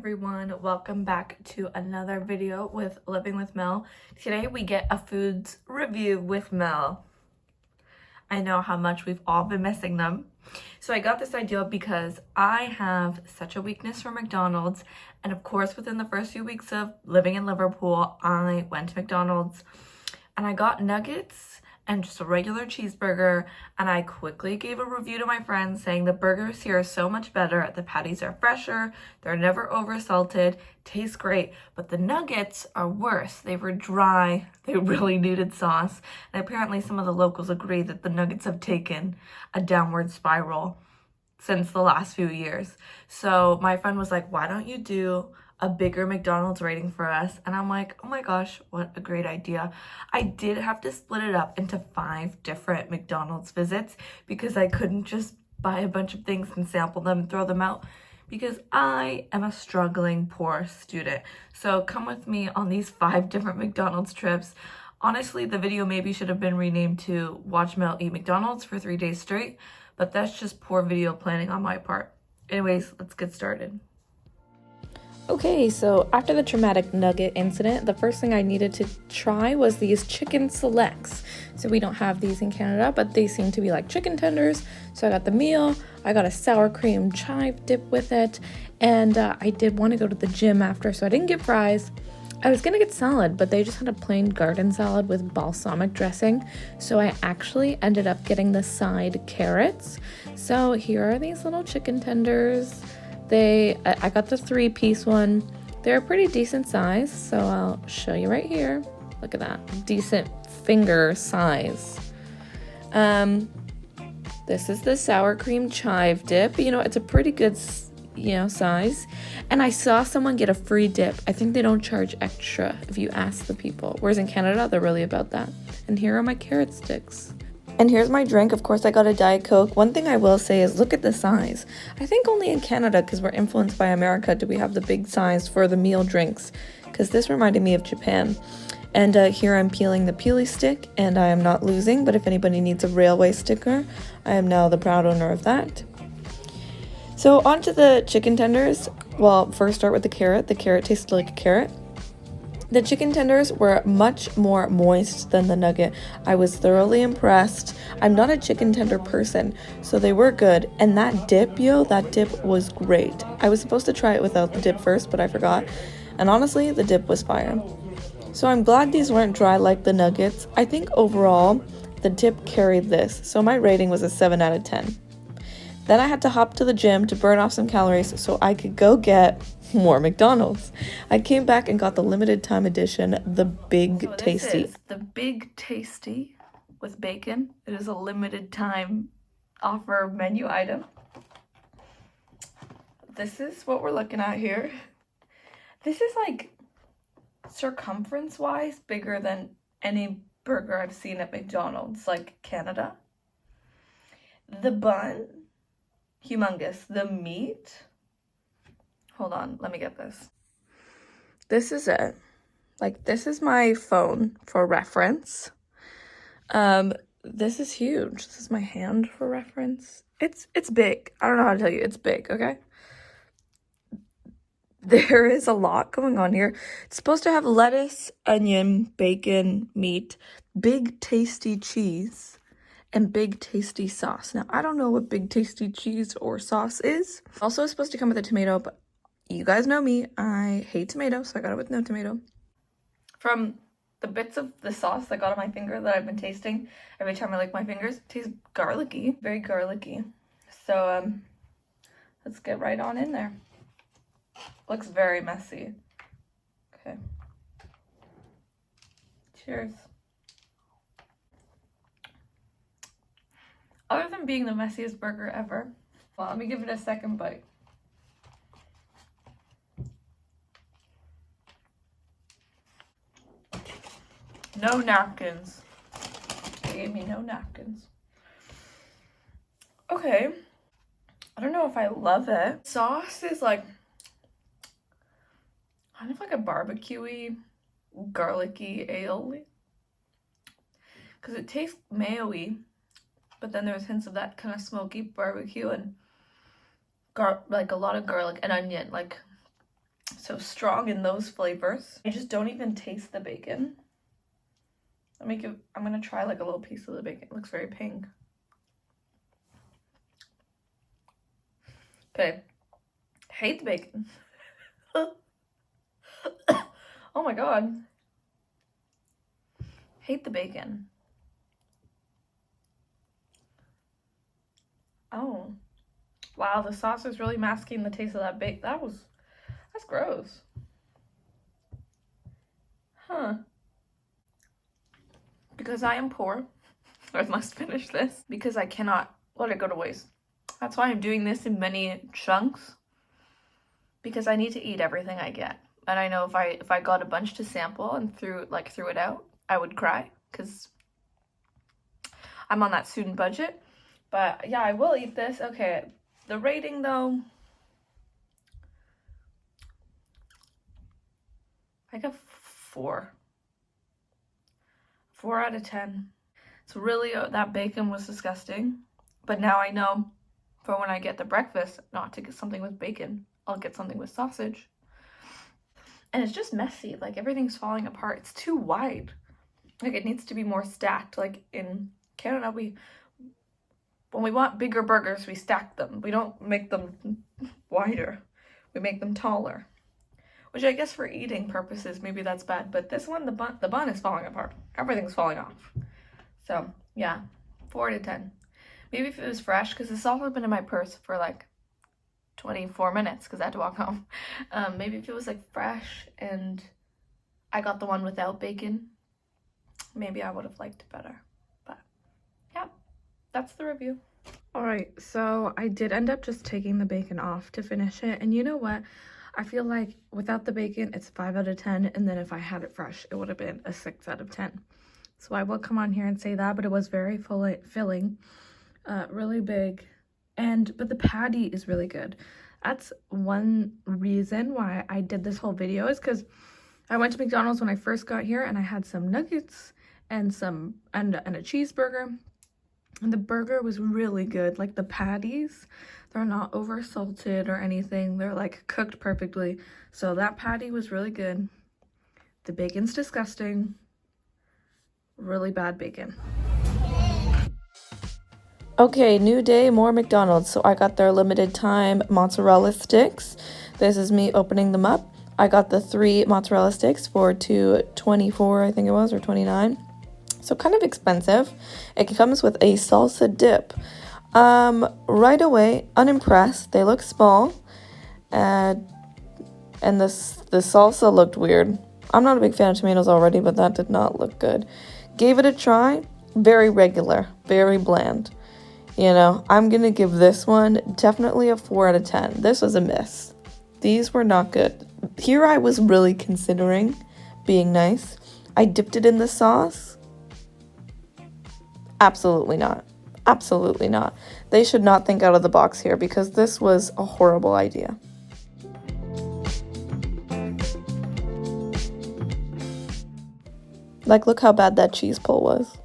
everyone, welcome back to another video with Living with Mel. Today we get a foods review with Mel. I know how much we've all been missing them. So I got this idea because I have such a weakness for McDonald's, and of course within the first few weeks of living in Liverpool I went to McDonald's and I got nuggets and just a regular cheeseburger, and I quickly gave a review to my friends saying the burgers here are so much better, the patties are fresher, they're never over salted, taste great, but the nuggets are worse. They were dry, they really needed sauce, and apparently some of the locals agree that the nuggets have taken a downward spiral since the last few years. So my friend was like, why don't you do a bigger McDonald's rating for us? And I'm like, oh my gosh, what a great idea. I did have to split it up into 5 different McDonald's visits because I couldn't just buy a bunch of things and sample them and throw them out because I am a struggling poor student. So come with me on these 5 different McDonald's trips. Honestly, the video maybe should have been renamed to Watch Mel Eat McDonald's for 3 days straight, but that's just poor video planning on my part. Anyways, let's get started. Okay, so after the traumatic nugget incident, the first thing I needed to try was these chicken selects. So we don't have these in Canada, but they seem to be like chicken tenders. So I got the meal, I got a sour cream chive dip with it, and I did want to go to the gym after, so I didn't get fries. I was gonna get salad, but they just had a plain garden salad with balsamic dressing, so I actually ended up getting the side carrots. So here are these little chicken tenders. I got the 3-piece one. They're a pretty decent size, so I'll show you right here. Look at that, decent finger size. This is the sour cream chive dip. You know, it's a pretty good, size. And I saw someone get a free dip. I think they don't charge extra if you ask the people. Whereas in Canada, they're really about that. And here are my carrot sticks. And here's my drink. Of course, I got a Diet Coke. One thing I will say is look at the size. I think only in Canada, because we're influenced by America, do we have the big size for the meal drinks. Because this reminded me of Japan. And here I'm peeling the peely stick, and I am not losing. But if anybody needs a railway sticker, I am now the proud owner of that. So on to the chicken tenders. Well, first start with the carrot. The carrot tasted like a carrot. The chicken tenders were much more moist than the nugget. I was thoroughly impressed. I'm not a chicken tender person, so they were good. And that dip, that dip was great. I was supposed to try it without the dip first, but I forgot. And honestly, the dip was fire. So I'm glad these weren't dry like the nuggets. I think overall, the dip carried this. So my rating was a 7 out of 10. Then I had to hop to the gym to burn off some calories so I could go get more McDonald's. I came back and got the limited time edition, the Big Tasty. This is the Big Tasty with bacon. It is a limited time offer menu item. This is what we're looking at here. This is like circumference wise bigger than any burger I've seen at McDonald's, like Canada. The bun, humongous. The meat, hold on, let me get this. This is it. Like, this is my phone for reference. This is huge. This is my hand for reference. It's big. I don't know how to tell you. It's big, okay? There is a lot going on here. It's supposed to have lettuce, onion, bacon, meat, big tasty cheese, and big tasty sauce. Now, I don't know what big tasty cheese or sauce is. Also, it's supposed to come with a tomato, but you guys know me. I hate tomatoes, so I got it with no tomato. From the bits of the sauce that got on my finger that I've been tasting every time I lick my fingers, it tastes garlicky, very garlicky. So, let's get right on in there. Looks very messy. Okay. Cheers. Other than being the messiest burger ever, well, let me give it a second bite. No napkins. They gave me no napkins. Okay. I don't know if I love it. Sauce is like kind of like a barbecue-y, garlicky aioli. Because it tastes mayo-y, but then there's hints of that kind of smoky barbecue and like a lot of garlic and onion. Like, So strong in those flavors. I just don't even taste the bacon. I'm gonna try like a little piece of the bacon. It looks very pink. Okay. Hate the bacon. Oh my god. Hate the bacon. Oh. Wow, the sauce is really masking the taste of that bacon. That's gross. Huh. Because I am poor, I must finish this because I cannot let it go to waste. That's why I'm doing this in many chunks, because I need to eat everything I get. And I know if I got a bunch to sample and threw it out, I would cry because I'm on that student budget. But yeah, I will eat this. Okay, the rating though, I got 4. 4 out of 10. So really, that bacon was disgusting. But now I know for when I get the breakfast not to get something with bacon. I'll get something with sausage. And it's just messy. Like, everything's falling apart. It's too wide. Like, it needs to be more stacked. Like, in Canada, when we want bigger burgers, we stack them. We don't make them wider. We make them taller. Which I guess for eating purposes, maybe that's bad. But this one, the bun is falling apart. Everything's falling off. So, yeah, 4 out of 10. Maybe if it was fresh, because it's also been in my purse for like 24 minutes because I had to walk home. Maybe if it was like fresh and I got the one without bacon, maybe I would have liked it better. But yeah, that's the review. All right, so I did end up just taking the bacon off to finish it. And you know what? I feel like without the bacon, it's 5 out of 10. And then if I had it fresh, it would have been a 6 out of 10. So I will come on here and say that, but it was very filling, really big. But the patty is really good. That's one reason why I did this whole video, is because I went to McDonald's when I first got here and I had some nuggets and a cheeseburger. And the burger was really good. Like, the patties, they're not over salted or anything. They're like cooked perfectly. So that patty was really good. The bacon's disgusting. Really bad bacon. Okay, new day, more McDonald's. So I got their limited time mozzarella sticks. This is me opening them up. I got the 3 mozzarella sticks for $2.24, I think it was, or $29. So kind of expensive. It comes with a salsa dip. Right away, unimpressed. They look small. And the salsa looked weird. I'm not a big fan of tomatoes already, but that did not look good. Gave it a try. Very regular. Very bland. You know, I'm going to give this one definitely a 4 out of 10. This was a miss. These were not good. Here I was really considering being nice. I dipped it in the sauce. Absolutely not. Absolutely not. They should not think out of the box here, because this was a horrible idea. Like, look how bad that cheese pull was.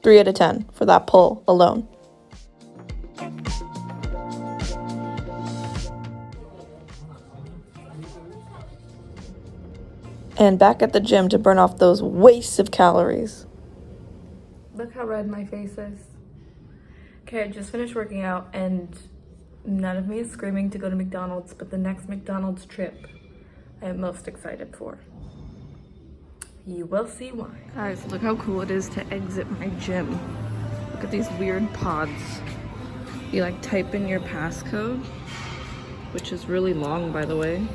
3 out of 10 for that pull alone. And back at the gym to burn off those wastes of calories. Look how red my face is. Okay, I just finished working out and none of me is screaming to go to McDonald's, but the next McDonald's trip I am most excited for. You will see why. Guys, look how cool it is to exit my gym. Look at these weird pods. You like type in your passcode, which is really long, by the way.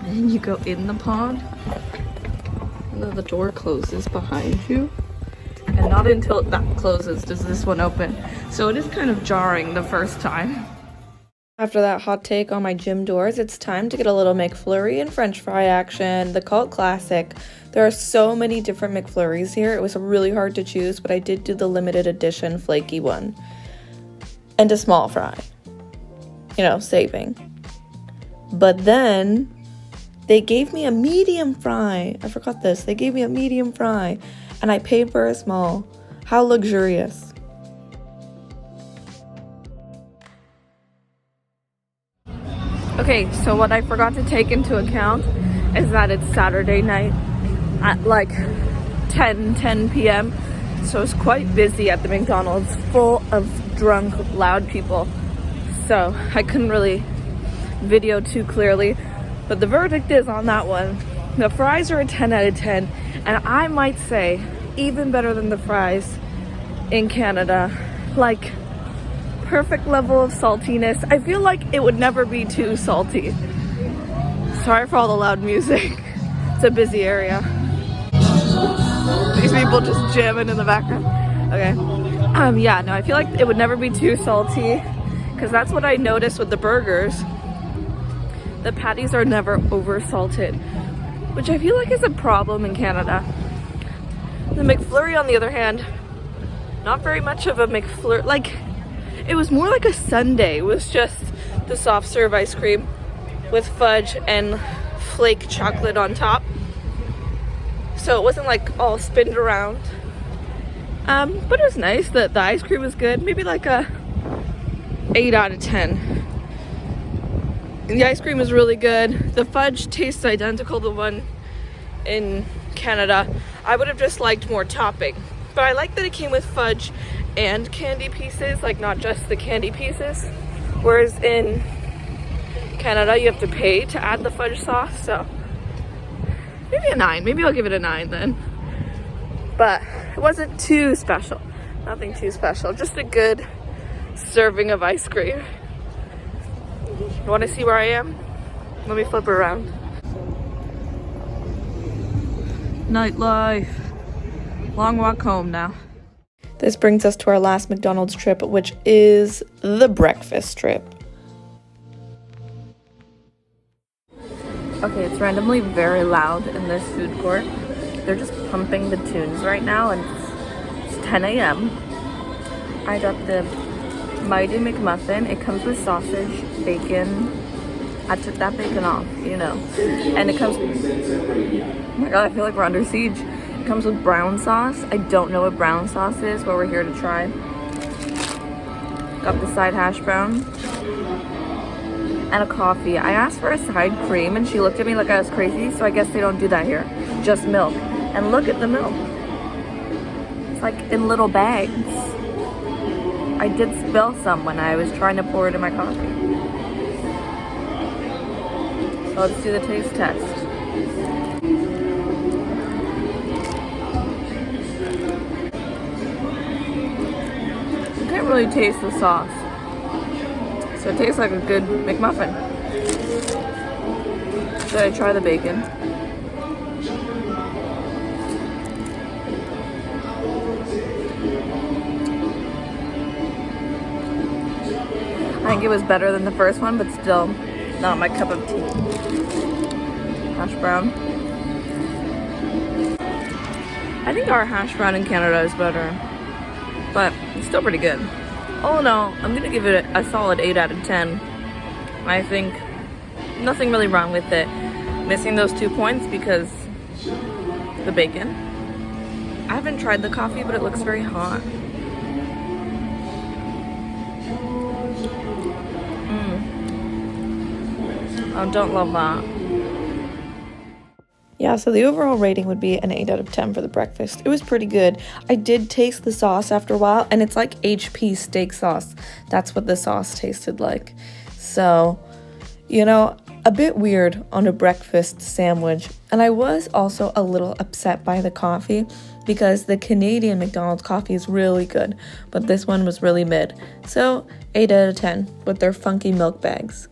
And then you go in the pod, and then the door closes behind you. And not until that closes does this one open. So it is kind of jarring the first time. After that hot take on my gym doors, it's time to get a little McFlurry and French fry action, the cult classic. There are so many different McFlurries here. It was really hard to choose, but I did do the limited edition flaky one. And a small fry. You know, saving. But then they gave me a medium fry. I forgot this. They gave me a medium fry. And I paid for a small. How luxurious. Okay, so what I forgot to take into account is that it's Saturday night at like 10 p.m. So it's quite busy at the McDonald's, full of drunk, loud people. So I couldn't really video too clearly, but the verdict is on that one. The fries are a 10 out of 10, and I might say even better than the fries in Canada. Like, perfect level of saltiness. I feel like it would never be too salty. Sorry for all the loud music. It's a busy area. These people just jamming in the background. Okay. Yeah, no, I feel like it would never be too salty, because that's what I noticed with the burgers. The patties are never over salted, which I feel like is a problem in Canada. The McFlurry, on the other hand, not very much of a McFlurry. Like, it was more like a sundae. It was just the soft serve ice cream with fudge and flake chocolate on top. So it wasn't like all spinned around. But it was nice. The ice cream was good. Maybe like a 8 out of 10. And the ice cream was really good. The fudge tastes identical to the one in Canada. I would have just liked more topping. But I like that it came with fudge and candy pieces, like not just the candy pieces. Whereas in Canada, you have to pay to add the fudge sauce, so maybe a 9. Maybe I'll give it a 9 then. But it wasn't too special. Nothing too special. Just a good serving of ice cream. You want to see where I am? Let me flip it around. Nightlife. Long walk home now. This brings us to our last McDonald's trip, which is the breakfast trip. Okay, it's randomly very loud in this food court. They're just pumping the tunes right now, and it's 10 a.m. I got the Mighty Mcmuffin. It comes with sausage, bacon. I took that bacon off, you know. And it comes, oh my god, I feel like we're under siege. It comes with brown sauce. I don't know what brown sauce is, but we're here to try. Got the side hash brown and a coffee. I asked for a side cream and she looked at me like I was crazy, so I guess they don't do that here. Just milk. And look at the milk. It's like in little bags. I did spill some when I was trying to pour it in my coffee. So let's do the taste test. You can't really taste the sauce. So it tastes like a good McMuffin. Should I try the bacon? I think it was better than the first one, but still not my cup of tea. Hash brown. I think our hash brown in Canada is better, but it's still pretty good. All in all, I'm gonna give it a solid 8 out of 10. I think nothing really wrong with it. Missing those 2 points because the bacon. I haven't tried the coffee, but it looks very hot. I don't love that. Yeah, so the overall rating would be an 8 out of 10 for the breakfast. It was pretty good. I did taste the sauce after a while, and it's like HP steak sauce. That's what the sauce tasted like. So, you know, a bit weird on a breakfast sandwich. And I was also a little upset by the coffee because the Canadian McDonald's coffee is really good, but this one was really mid. So, 8 out of 10 with their funky milk bags.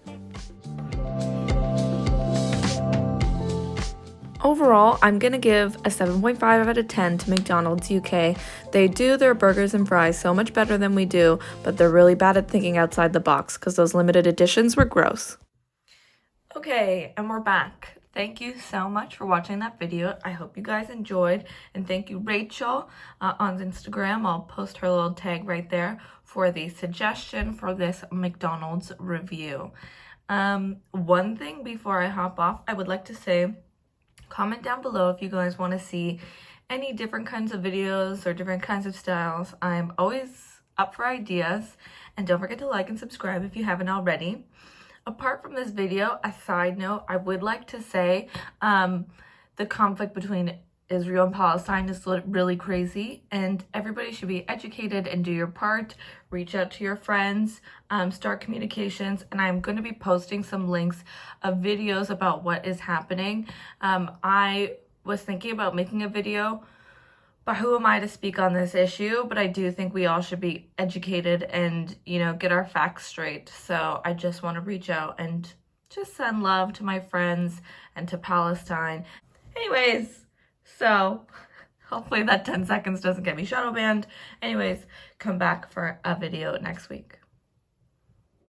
Overall, I'm gonna give a 7.5 out of 10 to McDonald's UK. They do their burgers and fries so much better than we do, but they're really bad at thinking outside the box because those limited editions were gross. Okay, and we're back. Thank you so much for watching that video. I hope you guys enjoyed, and thank you Rachel on Instagram. I'll post her little tag right there for the suggestion for this McDonald's review. One thing before I hop off, I would like to say, comment down below if you guys want to see any different kinds of videos or different kinds of styles. I'm always up for ideas, and don't forget to like and subscribe if you haven't already. apart from this video, a side note, I would like to say the conflict between Israel and Palestine is really crazy, and everybody should be educated and do your part. Reach out to your friends, start communications, and I'm going to be posting some links of videos about what is happening. I was thinking about making a video, but who am I to speak on this issue? But I do think we all should be educated and, you know, get our facts straight. So I just want to reach out and just send love to my friends and to Palestine. Anyways, so hopefully that 10 seconds doesn't get me shadow banned. Anyways, come back for a video next week.